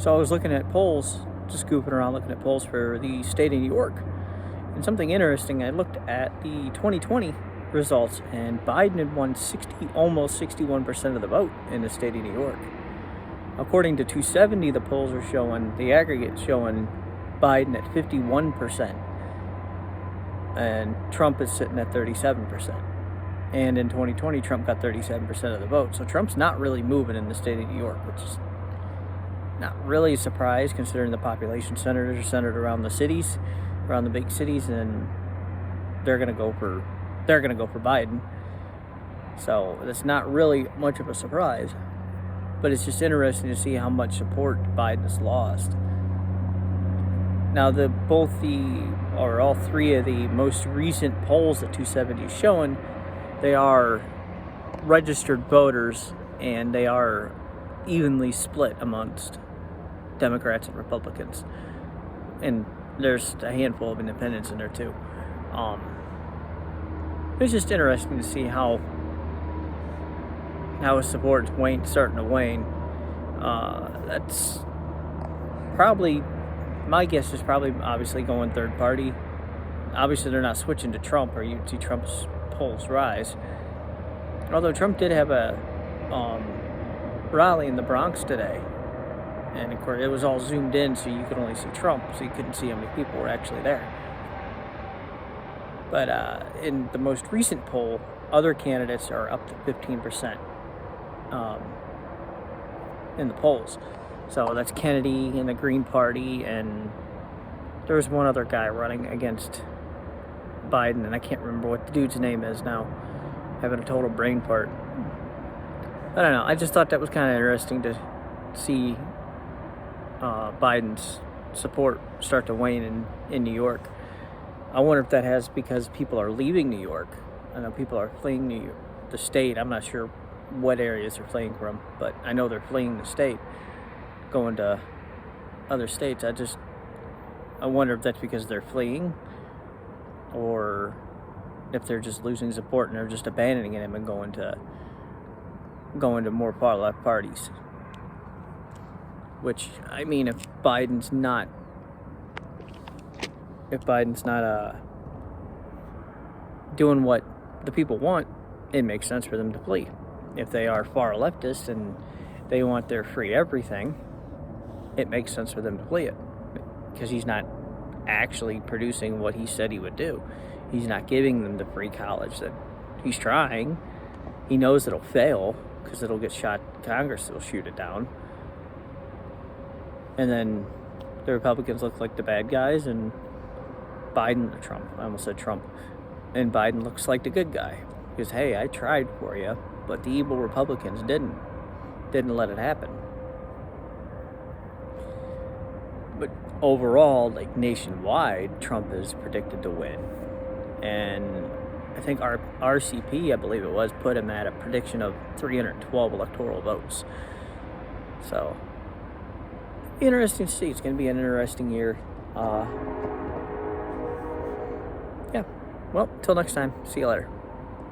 So I was looking at polls, just goofing around looking at polls for the state of New York. And something interesting, I looked at the 2020 results, and Biden had won almost 61% of the vote in the state of New York. According to 270, the polls are showing, the aggregate showing Biden at 51%, and Trump is sitting at 37%. And in 2020, Trump got 37% of the vote. So Trump's not really moving in the state of New York, which is not really a surprise considering the population centers are centered around the cities, around the big cities, and they're gonna go for Biden. So it's not really much of a surprise, but it's just interesting to see how much support Biden has lost. Now, all three of the most recent polls that 270 is showing, they are registered voters, and they are evenly split amongst Democrats and Republicans, and there's a handful of independents in there too. It's just interesting to see how his support's starting to wane. That's probably, my guess is probably obviously going third party. Obviously they're not switching to Trump, or you'd see Trump's polls rise. Although Trump did have a rally in the Bronx today, and of course it was all zoomed in, so you could only see Trump, so you couldn't see how many people were actually there. But in the most recent poll, other candidates are up to 15% in the polls. So that's Kennedy in the Green Party, and there was one other guy running against Biden, and I can't remember what the dude's name is now. Having a total brain fart. I don't know. I just thought that was kind of interesting to see Biden's support start to wane in New York. I wonder if that has because people are leaving New York. I know people are fleeing the state. I'm not sure what areas they're fleeing from, but I know they're fleeing the state, going to other states. I wonder if that's because they're fleeing, or if they're just losing support and they're just abandoning him and going to more far left parties. Which, I mean, if Biden's not doing what the people want, it makes sense for them to flee. If they are far leftist and they want their free everything, it makes sense for them to flee it, because he's not actually producing what he said he would do. He's not giving them the free college that he's trying. He knows it'll fail because it'll get shot. Congress will shoot it down. And then the Republicans look like the bad guys, and I almost said Trump. And Biden looks like the good guy. Because, hey, I tried for you, but the evil Republicans didn't let it happen. But overall, like nationwide, Trump is predicted to win. And I think our RCP, I believe it was, put him at a prediction of 312 electoral votes. So, interesting to see. It's going to be an interesting year. Yeah. Well, till next time. See you later.